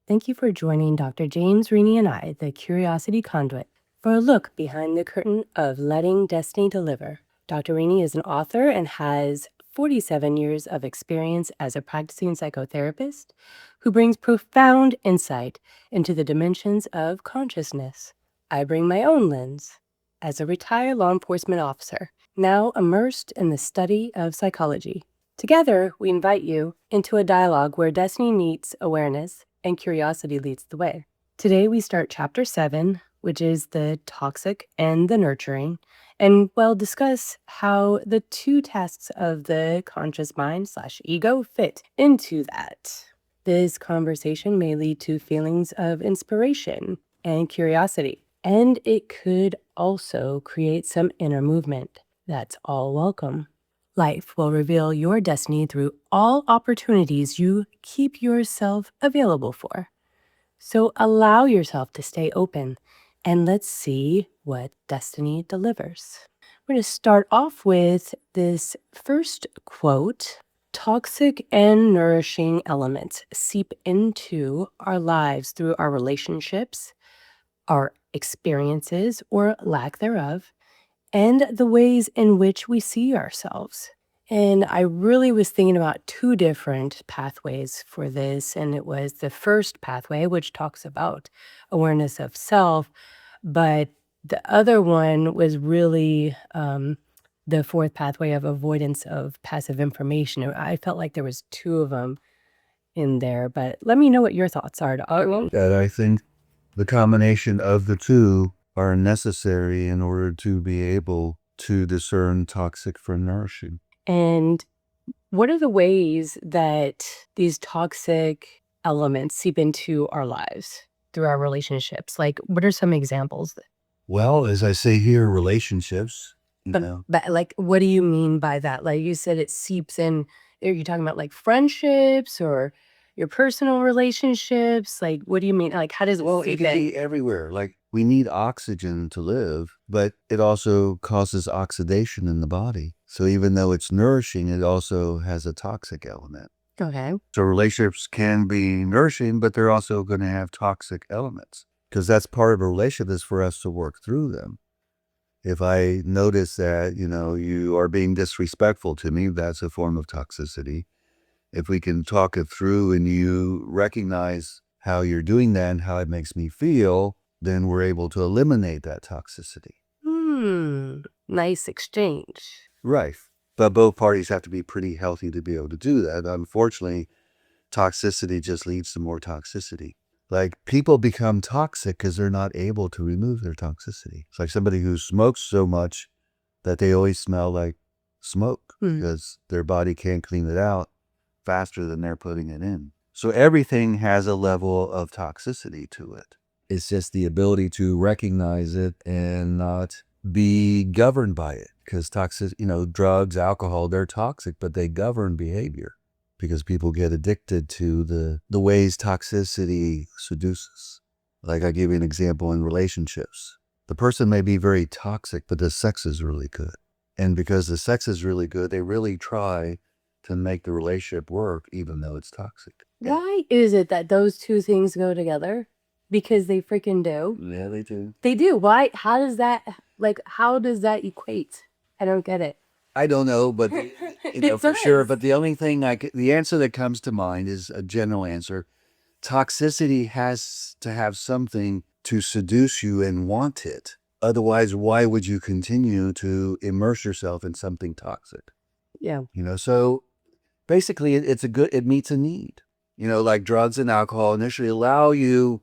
Thank you for joining Dr. James, Rini, and I, the Curiosity Conduit, for a look behind the curtain of Letting Destiny Deliver. Dr. Rini is an author and has 47 years of experience as a practicing psychotherapist who brings profound insight into the dimensions of consciousness. I bring my own lens as a retired law enforcement officer, now immersed in the study of psychology. Together, we invite you into a dialogue where destiny meets awareness and curiosity leads the way. Today, we start Chapter 7, which is the toxic and the nurturing, and we'll discuss how the two tasks of the conscious mind/ego fit into that. This conversation may lead to feelings of inspiration and curiosity, and it could also create some inner movement. That's all welcome. Life will reveal your destiny through all opportunities you keep yourself available for. So allow yourself to stay open and let's see what destiny delivers. We're going to start off with this first quote. Toxic and nourishing elements seep into our lives through our relationships, our experiences or lack thereof, and the ways in which we see ourselves. And I really was thinking about two different pathways for this. And it was the first pathway, which talks about awareness of self. But the other one was really the fourth pathway of avoidance of passive information. I felt like there was two of them in there. But let me know what your thoughts are. That I think the combination of the two are necessary in order to be able to discern toxic from nourishing. And what are the ways that these toxic elements seep into our lives through our relationships? Like, what are some examples? Well, as I say here, relationships, But like, what do you mean by that? Like you said, it seeps in. Are you talking about like friendships or your personal relationships? Like, what do you mean? Like, how does it it seep can in? be everywhere. Like we need oxygen to live, but it also causes oxidation in the body. So even though it's nourishing, it also has a toxic element. Okay. So relationships can be nourishing, but they're also going to have toxic elements because that's part of a relationship is for us to work through them. If I notice that, you are being disrespectful to me, that's a form of toxicity. If we can talk it through and you recognize how you're doing that and how it makes me feel, then we're able to eliminate that toxicity. Nice exchange. Right. But both parties have to be pretty healthy to be able to do that. Unfortunately, toxicity just leads to more toxicity. Like people become toxic because they're not able to remove their toxicity. It's like somebody who smokes so much that they always smell like smoke because their body can't clean it out faster than they're putting it in. So everything has a level of toxicity to it. It's just the ability to recognize it and not be governed by it because toxic, drugs, alcohol, they're toxic, but they govern behavior because people get addicted to the ways toxicity seduces. Like I give you an example in relationships. The person may be very toxic, but the sex is really good. And because the sex is really good, they really try to make the relationship work even though it's toxic. Why is it that those two things go together? Because they freaking do. Yeah, they do. They do. Why? How does that equate? I don't get it. I don't know, but It for sure. does. But the only thing the answer that comes to mind is a general answer. Toxicity has to have something to seduce you and want it. Otherwise, why would you continue to immerse yourself in something toxic? Yeah. So basically it meets a need. Like drugs and alcohol initially allow you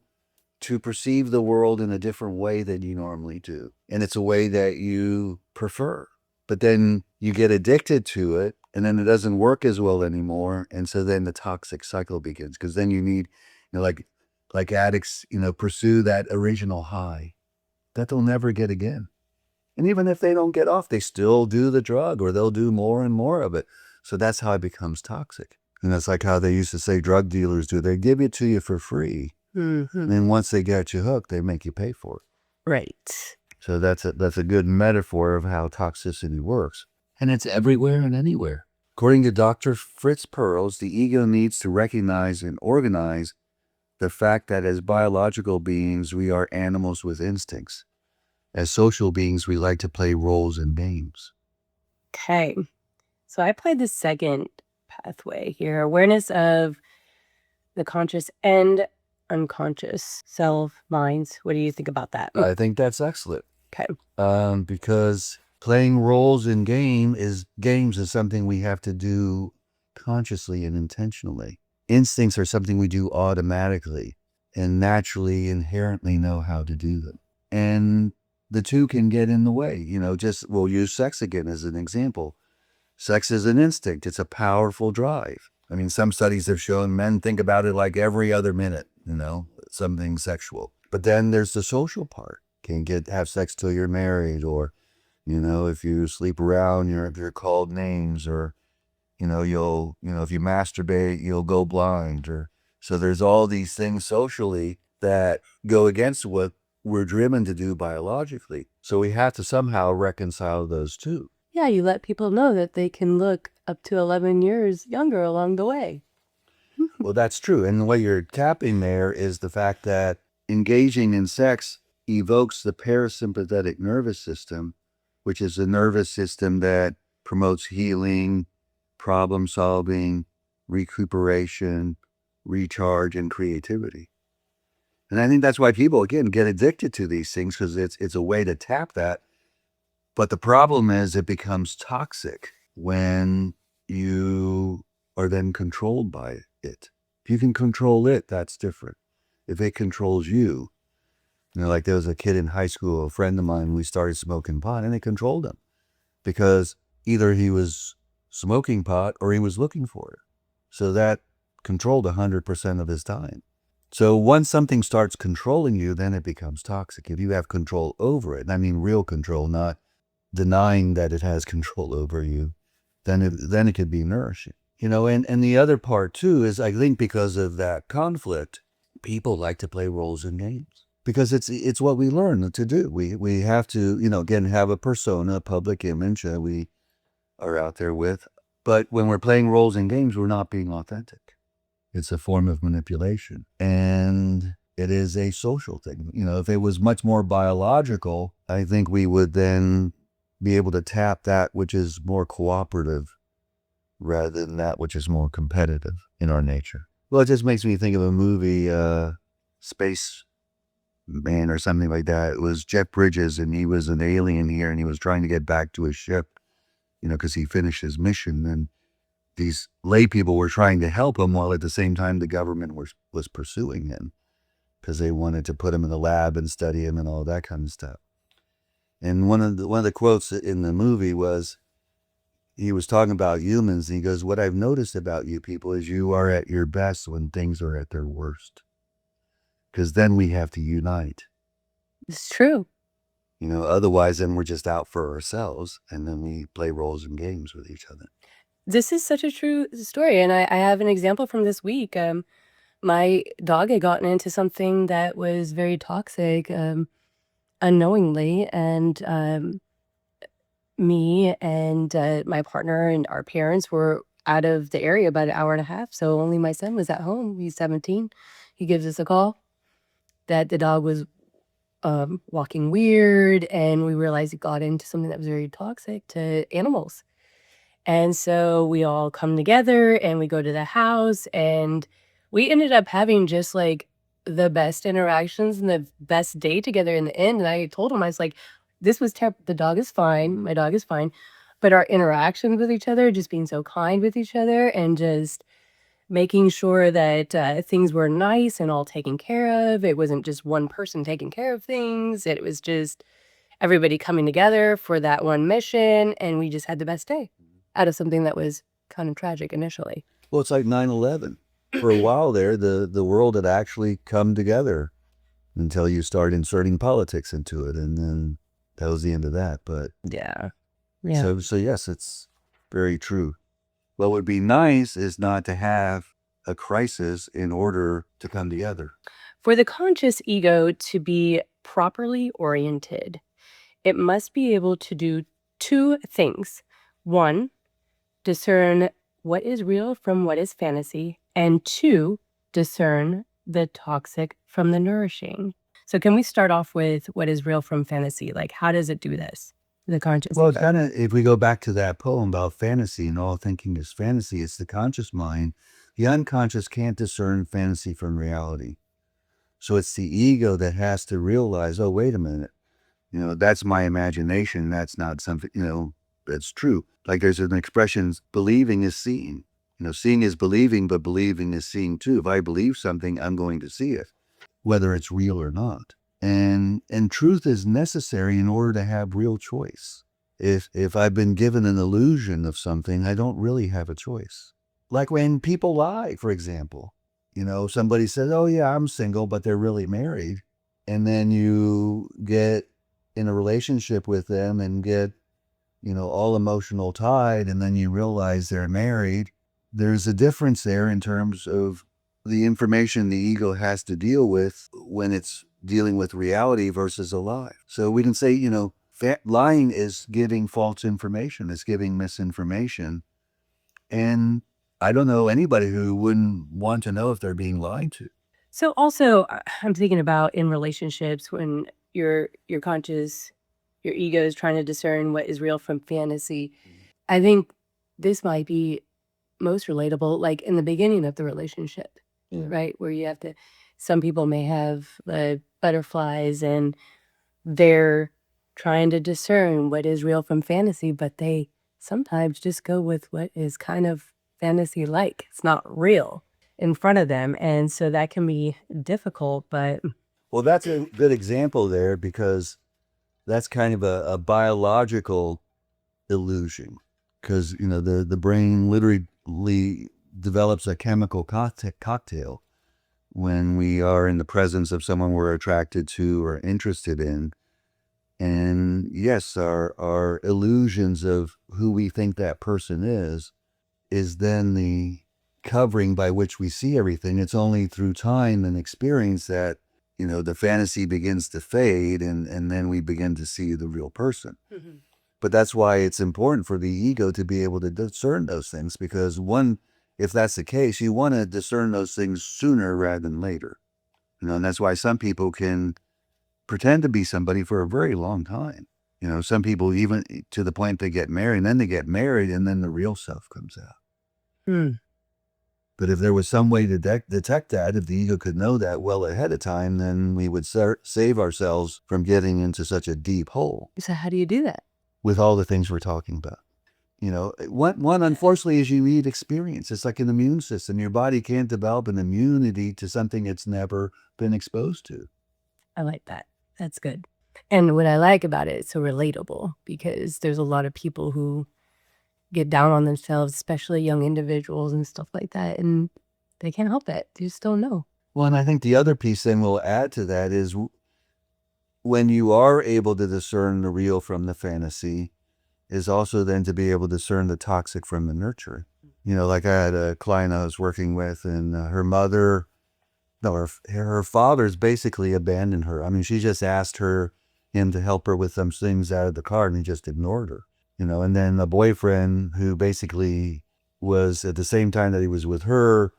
to perceive the world in a different way than you normally do. And it's a way that you prefer. But then you get addicted to it and then it doesn't work as well anymore. And so then the toxic cycle begins because then you need, like addicts, pursue that original high that they'll never get again. And even if they don't get off, they still do the drug or they'll do more and more of it. So that's how it becomes toxic. And that's like how they used to say drug dealers do. They give it to you for free. And then once they get you hooked, they make you pay for it. Right. So that's a good metaphor of how toxicity works. And it's everywhere and anywhere. According to Dr. Fritz Perls, the ego needs to recognize and organize the fact that as biological beings, we are animals with instincts. As social beings, we like to play roles in games. Okay. So I played the second pathway here, awareness of the conscious and unconscious self, minds. What do you think about that? I think that's excellent. Okay. Because playing roles in games is something we have to do consciously and intentionally. Instincts are something we do automatically and naturally, inherently know how to do them. And the two can get in the way. We'll use sex again as an example. Sex is an instinct. It's a powerful drive. I mean, some studies have shown men think about it like every other minute, something sexual. But then there's the social part. Can have sex till you're married, or, if you sleep around, you're called names, or, if you masturbate, you'll go blind. So there's all these things socially that go against what we're driven to do biologically. So we have to somehow reconcile those two. Yeah, you let people know that they can look up to 11 years younger along the way. Well, that's true. And what you're tapping there is the fact that engaging in sex evokes the parasympathetic nervous system, which is a nervous system that promotes healing, problem solving, recuperation, recharge, and creativity. And I think that's why people, again, get addicted to these things, because it's a way to tap that. But the problem is it becomes toxic when you are then controlled by it. If you can control it, that's different. If it controls you, like there was a kid in high school, a friend of mine, we started smoking pot, and they controlled him because either he was smoking pot or he was looking for it. So that controlled 100% of his time. So once something starts controlling you, then it becomes toxic. If you have control over it, and I mean real control, not denying that it has control over you, then it could be nourishing. And the other part too is, I think because of that conflict, people like to play roles in games because it's what we learn to do. We have to, again, have a persona, a public image that we are out there with. But when we're playing roles in games, we're not being authentic. It's a form of manipulation. And it is a social thing. If it was much more biological, I think we would then be able to tap that which is more cooperative rather than that which is more competitive in our nature. Well, it just makes me think of a movie, Space Man or something like that. It was Jeff Bridges, and he was an alien here, and he was trying to get back to his ship, because he finished his mission. And these lay people were trying to help him, while at the same time the government was pursuing him because they wanted to put him in the lab and study him and all that kind of stuff. And one of the quotes in the movie was, he was talking about humans, and he goes, "What I've noticed about you people is you are at your best when things are at their worst, because then we have to unite. It's true. Otherwise then we're just out for ourselves, and then we play roles and games with each other." This is such a true story. And I have an example from this week. My dog had gotten into something that was very toxic, unknowingly. And me and my partner and our parents were out of the area about an hour and a half. So only my son was at home. He's 17. He gives us a call that the dog was walking weird, and we realized it got into something that was very toxic to animals. And so we all come together and we go to the house, and we ended up having just like the best interactions and the best day together in the end. And I told him, I was like, this was terrible. The dog is fine. My dog is fine. But our interactions with each other, just being so kind with each other and just making sure that things were nice and all taken care of. It wasn't just one person taking care of things. It was just everybody coming together for that one mission. And we just had the best day out of something that was kind of tragic initially. Well, it's like 9/11. For a while there, the world had actually come together until you start inserting politics into it, and then that was the end of that. But Yeah. so yes, it's very true. What would be nice is not to have a crisis in order to come together. For the conscious ego to be properly oriented, it must be able to do two things. One, discern what is real from what is fantasy. And two, discern the toxic from the nourishing. So can we start off with what is real from fantasy? Like, how does it do this? The conscious. Well, kind of, if we go back to that poem about fantasy and all thinking is fantasy, it's the conscious mind. The unconscious can't discern fantasy from reality. So it's the ego that has to realize, oh, wait a minute, that's my imagination. That's not something, that's true. Like there's an expression, believing is seeing. Seeing is believing, but believing is seeing too. If I believe something, I'm going to see it, whether it's real or not. And truth is necessary in order to have real choice. If I've been given an illusion of something, I don't really have a choice. Like when people lie, for example. Somebody says, oh yeah, I'm single, but they're really married. And then you get in a relationship with them and get, all emotional tied, and then you realize they're married. There's a difference there in terms of the information the ego has to deal with when it's dealing with reality versus a lie. So we can say, lying is giving false information, it's giving misinformation. And I don't know anybody who wouldn't want to know if they're being lied to. So also, I'm thinking about in relationships when your conscious, your ego is trying to discern what is real from fantasy. I think this might be most relatable, like in the beginning of the relationship, right? Where you have to, some people may have butterflies and they're trying to discern what is real from fantasy, but they sometimes just go with what is kind of fantasy-like. It's not real in front of them. And so that can be difficult, but. Well, that's a good example there because that's kind of a biological illusion. Because, the brain literally develops a chemical cocktail when we are in the presence of someone we're attracted to or interested in. And yes, our illusions of who we think that person is then the covering by which we see everything. It's only through time and experience that, the fantasy begins to fade and then we begin to see the real person. Mm-hmm. But that's why it's important for the ego to be able to discern those things, because if that's the case, you want to discern those things sooner rather than later. And that's why some people can pretend to be somebody for a very long time. Some people even to the point they get married, and then they get married and then the real self comes out. But if there was some way to detect that, if the ego could know that well ahead of time, then we would save ourselves from getting into such a deep hole. So how do you do that? With all the things we're talking about. One unfortunately is you need experience. It's like an immune system. Your body can't develop an immunity to something it's never been exposed to. I like that. That's good. And what I like about it, it's so relatable because there's a lot of people who get down on themselves, especially young individuals and stuff like that, and they can't help it. They just don't know. Well, and I think the other piece then we'll add to that is when you are able to discern the real from the fantasy, is also then to be able to discern the toxic from the nurturing. Like I had a client I was working with, and her father's basically abandoned her. I mean, she just asked him to help her with some things out of the car, and he just ignored her. And then a boyfriend who basically was at the same time that he was with her,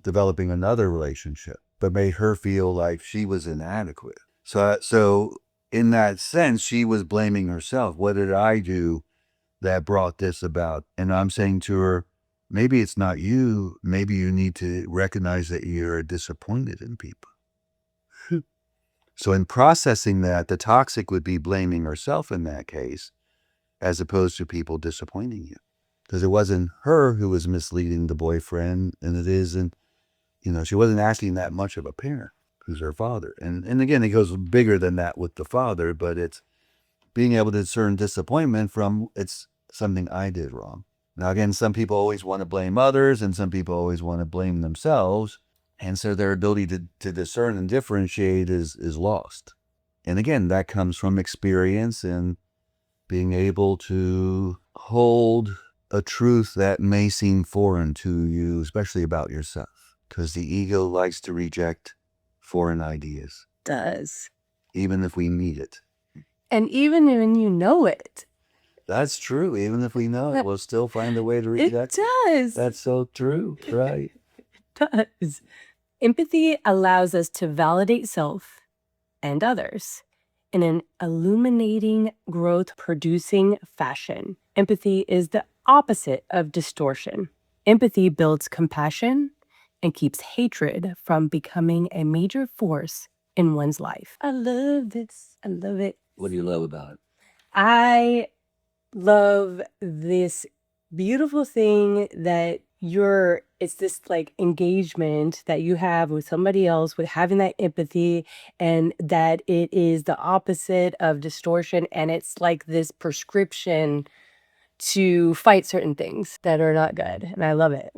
developing another relationship, but made her feel like she was inadequate. So in that sense, she was blaming herself. What did I do that brought this about? And I'm saying to her, maybe it's not you. Maybe you need to recognize that you're disappointed in people. So in processing that, the toxic would be blaming herself in that case, as opposed to people disappointing you. Because it wasn't her who was misleading the boyfriend, and it isn't, she wasn't asking that much of a parent who's her father. And again, it goes bigger than that with the father, but it's being able to discern disappointment from it's something I did wrong. Now, again, some people always want to blame others, and some people always want to blame themselves. And so their ability to discern and differentiate is lost. And again, that comes from experience and being able to hold a truth that may seem foreign to you, especially about yourself, because the ego likes to reject foreign ideas. Does. Even if we need it. And even when you know it. That's true. Even if we know it, we'll still find a way to reject it. It does. That's so true. Right. It does. Empathy allows us to validate self and others in an illuminating, growth-producing fashion. Empathy is the opposite of distortion. Empathy builds compassion and keeps hatred from becoming a major force in one's life. I love this. I love it. What do you love about it? I love this beautiful thing that it's this like engagement that you have with somebody else, with having that empathy, and that it is the opposite of distortion, and it's like this prescription to fight certain things that are not good, and I love it.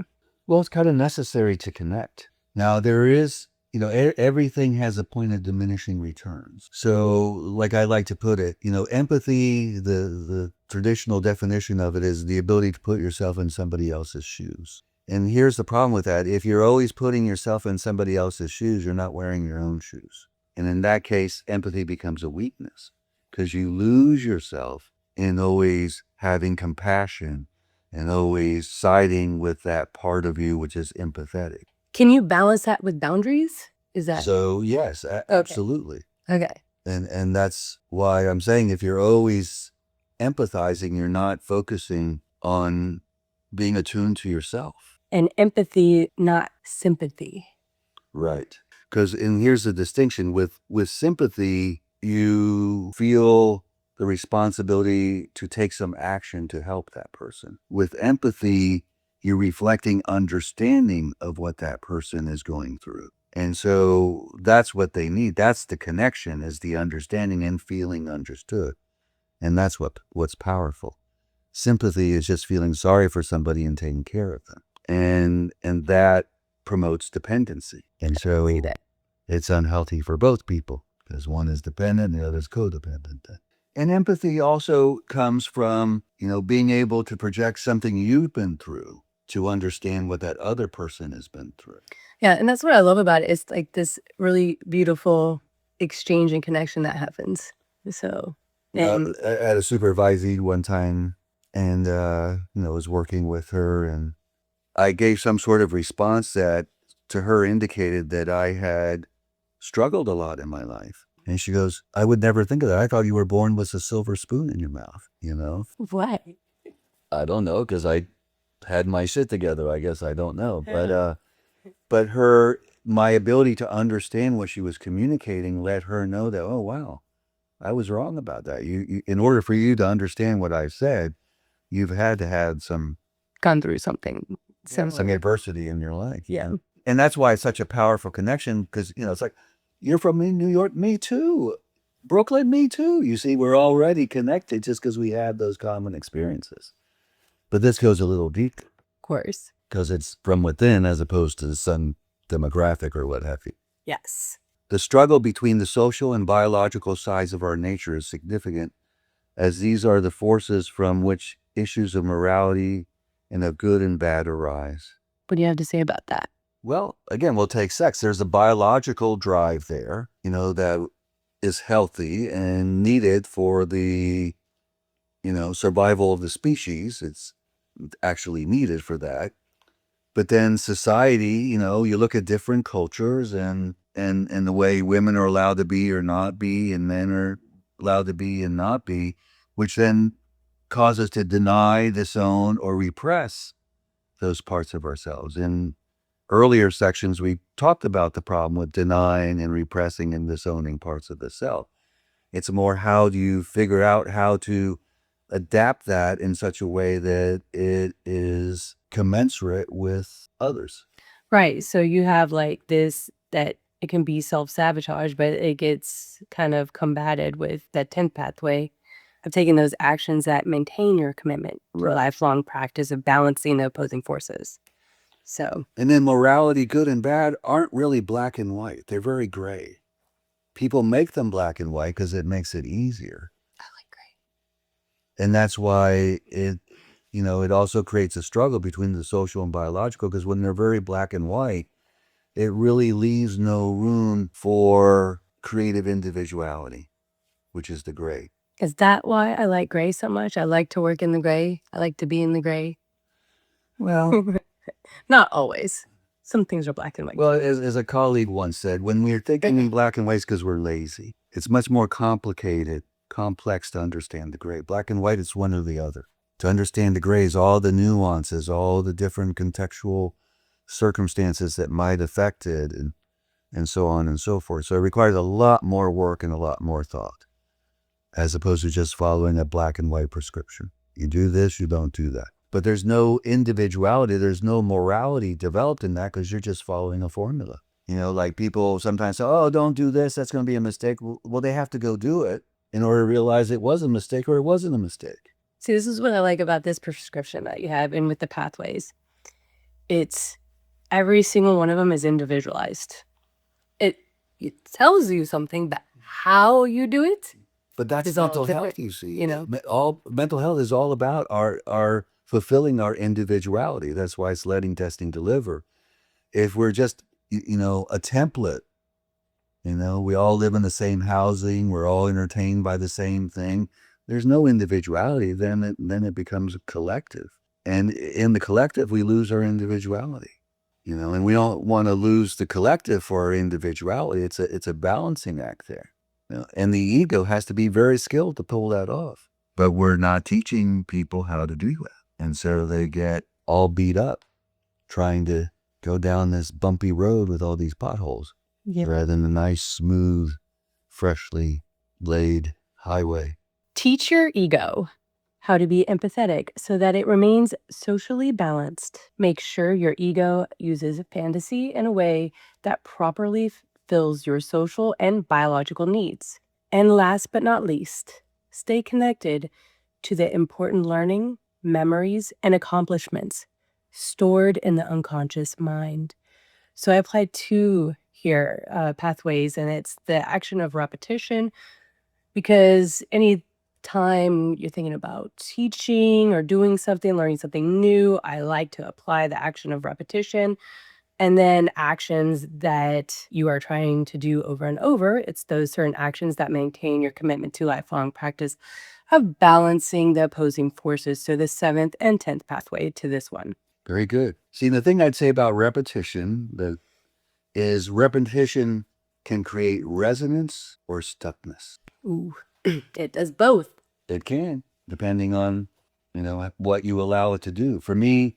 Well, it's kind of necessary to connect. Now, there is, everything has a point of diminishing returns. So, like I like to put it, empathy, the traditional definition of it is the ability to put yourself in somebody else's shoes. And here's the problem with that. If you're always putting yourself in somebody else's shoes, you're not wearing your own shoes. And in that case, empathy becomes a weakness because you lose yourself in always having compassion and always siding with that part of you which is empathetic. Can you balance that with boundaries? Is that So yes, absolutely. okay? And that's why I'm saying if you're always empathizing, you're not focusing on being attuned to yourself. And empathy, not sympathy. Right. And here's the distinction with sympathy, you feel the responsibility to take some action to help that person. With empathy, you're reflecting understanding of what that person is going through. And so that's what they need. That's the connection, is the understanding and feeling understood. And that's what's powerful. Sympathy is just feeling sorry for somebody and taking care of them. And that promotes dependency. And so it's unhealthy for both people because one is dependent and the other is codependent. And empathy also comes from, being able to project something you've been through to understand what that other person has been through. Yeah, and that's what I love about it. It's like this really beautiful exchange and connection that happens. So, I had a supervisee one time and, was working with her, and I gave some sort of response that to her indicated that I had struggled a lot in my life. And she goes, I would never think of that. I thought you were born with a silver spoon in your mouth, What? I don't know, because I had my shit together. I guess I don't know. But my ability to understand what she was communicating let her know that, oh, wow, I was wrong about that. You in order for you to understand what I said, you've had to have Gone through something some adversity in your life. Yeah. And that's why it's such a powerful connection, because, it's like, you're from New York, me too. Brooklyn, me too. You see, we're already connected just because we have those common experiences. But this goes a little deeper. Of course. Because it's from within as opposed to some demographic or what have you. Yes. The struggle between the social and biological sides of our nature is significant, as these are the forces from which issues of morality and of good and bad arise. What do you have to say about that? Well, again, we'll take sex. There's a biological drive there, that is healthy and needed for the, survival of the species. It's actually needed for that. But then society, you look at different cultures and the way women are allowed to be or not be, and men are allowed to be and not be, which then causes to deny, disown, or repress those parts of ourselves. In earlier sections, we talked about the problem with denying and repressing and disowning parts of the self. It's more, how do you figure out how to adapt that in such a way that it is commensurate with others. Right. So you have like this, that it can be self-sabotage, but it gets kind of combated with that 10th pathway of taking those actions that maintain your commitment to a lifelong practice of balancing the opposing forces. So. And then morality, good and bad, aren't really black and white. They're very gray. People make them black and white because it makes it easier. I like gray. And that's why it also creates a struggle between the social and biological, because when they're very black and white, it really leaves no room for creative individuality, which is the gray. Is that why I like gray so much? I like to work in the gray. I like to be in the gray. Well, not always. some things are black and white. Well, as a colleague once said, when we're thinking in black and white, it's because we're lazy. It's much more complicated, complex to understand the gray. Black and white, it's one or the other. To understand the grays, all the nuances, all the different contextual circumstances that might affect it, and so on and so forth. So it requires a lot more work and a lot more thought, as opposed to just following a black and white prescription. You do this, you don't do that. But there's no individuality, there's no morality developed in that because you're just following a formula. You know, like people sometimes say, oh, don't do this, that's going to be a mistake. Well, they have to go do it in order to realize it was a mistake or it wasn't a mistake. See, this is what I like about this prescription that you have and with the pathways. It's every single one of them is individualized. It tells you something, but how you do it. But that's It's all mental different, health, you see. you know? All mental health is all about our fulfilling our individuality. That's why it's letting testing deliver. If we're just, a template, we all live in the same housing, we're all entertained by the same thing, there's no individuality, then it becomes a collective. And in the collective, we lose our individuality. And we don't want to lose the collective for our individuality. It's a balancing act there. And the ego has to be very skilled to pull that off. But we're not teaching people how to do that. And so they get all beat up trying to go down this bumpy road with all these potholes, rather than a nice, smooth, freshly laid highway. Teach your ego how to be empathetic so that it remains socially balanced. Make sure your ego uses fantasy in a way that properly fills your social and biological needs. And last but not least, stay connected to the important learning, memories, and accomplishments stored in the unconscious mind. So I applied 2 here pathways, and it's the action of repetition, because any time you're thinking about teaching or doing something, learning something new, I like to apply the action of repetition. And then actions that you are trying to do over and over, it's those certain actions that maintain your commitment to lifelong practice of balancing the opposing forces. So the 7th and 10th pathway to this one. Very good. See, the thing I'd say about repetition is repetition can create resonance or stuckness. Ooh, it does both. It can, depending on, what you allow it to do. For me,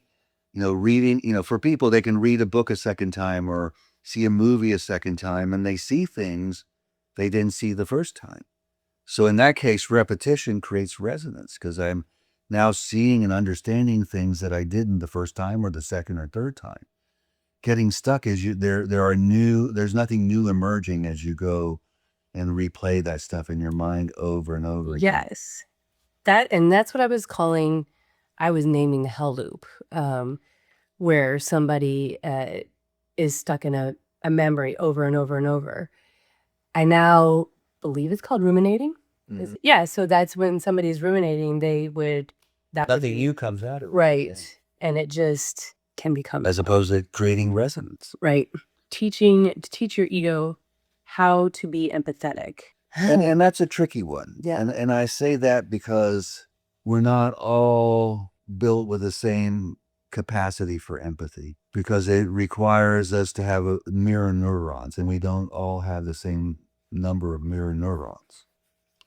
reading, for people, they can read a book a second time or see a movie a second time, and they see things they didn't see the first time. So in that case, repetition creates resonance because I'm now seeing and understanding things that I didn't the first time or the second or third time. Getting stuck is there's nothing new emerging as you go and replay that stuff in your mind over and over again. Yes. That's what I was naming the hell loop, where somebody is stuck in a memory over and over and over. I now believe it's called ruminating. Mhm. Yeah, so that's when somebody's ruminating, Nothing new comes out of it. right. Yeah. And it just can become As opposed to creating resonance. right. Teach your ego how to be empathetic. And that's a tricky one. Yeah. And I say that because we're not all built with the same capacity for empathy, because it requires us to have mirror neurons, and we don't all have the same number of mirror neurons.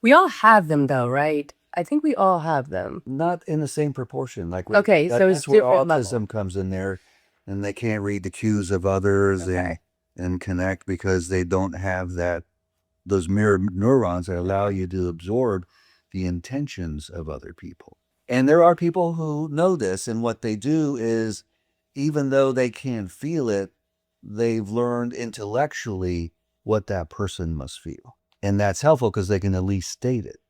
We all have them though, right? I think we all have them. Not in the same proportion. Like Okay, so it's that's where different autism level. comes in there, and they can't read the cues of others Okay. and connect because they don't have those mirror neurons that allow you to absorb the intentions of other people. And there are people who know this, and what they do is, even though they can't feel it, they've learned intellectually what that person must feel. And that's helpful because they can at least state it,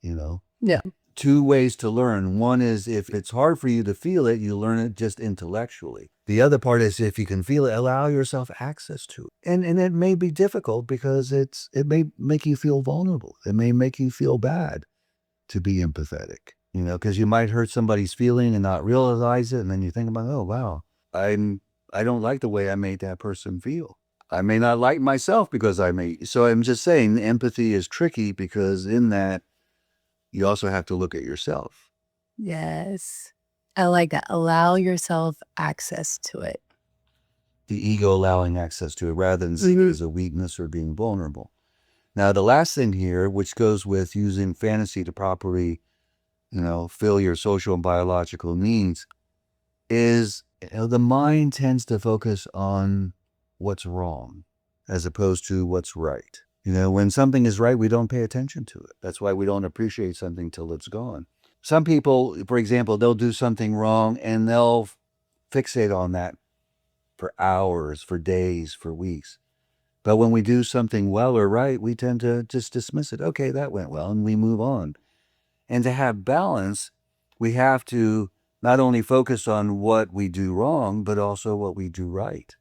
Yeah. 2 ways to learn. One is, if it's hard for you to feel it, you learn it just intellectually. The other part is, if you can feel it, allow yourself access to it. And it may be difficult because it may make you feel vulnerable. It may make you feel bad to be empathetic, because you might hurt somebody's feeling and not realize it. And then you think about, oh, wow, I don't like the way I made that person feel. I may not like myself because so I'm just saying empathy is tricky because in that, you also have to look at yourself. Yes. I like that. Allow yourself access to it. the ego allowing access to it rather than seeing it as a weakness or being vulnerable. Now, the last thing here, which goes with using fantasy to properly, fill your social and biological needs, is the mind tends to focus on what's wrong as opposed to what's right. When something is right, we don't pay attention to it. That's why we don't appreciate something till it's gone. Some people, for example, they'll do something wrong and they'll fixate on that for hours, for days, for weeks. But when we do something well or right, we tend to just dismiss it. Okay, that went well, and we move on. And to have balance, we have to not only focus on what we do wrong, but also what we do right.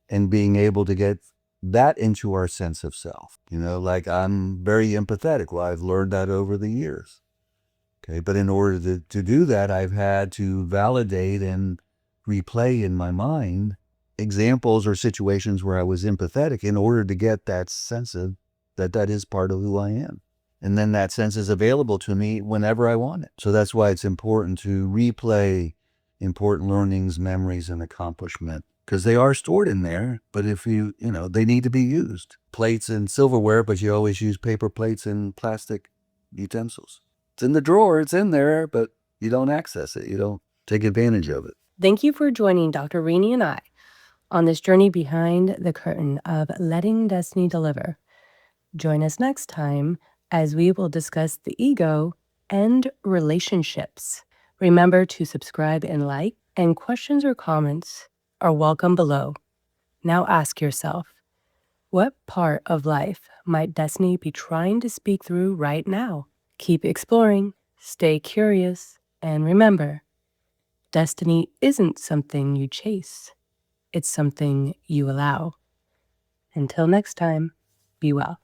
And being able to get that into our sense of self. Like I'm very empathetic. Well, I've learned that over the years. Okay, but in order to do that, I've had to validate and replay in my mind examples or situations where I was empathetic in order to get that sense of that is part of who I am. And then that sense is available to me whenever I want it. So that's why it's important to replay important learnings, memories, and accomplishment, because they are stored in there. But if they need to be used. Plates and silverware, but you always use paper plates and plastic utensils. It's in the drawer, it's in there, but you don't access it. You don't take advantage of it. Thank you for joining Dr. Rini and I on this journey behind the curtain of letting destiny deliver. Join us next time as we will discuss the ego and relationships. Remember to subscribe and like, and questions or comments are welcome below. Now ask yourself, what part of life might destiny be trying to speak through right now? Keep exploring, stay curious, and remember, destiny isn't something you chase. It's something you allow. Until next time, be well.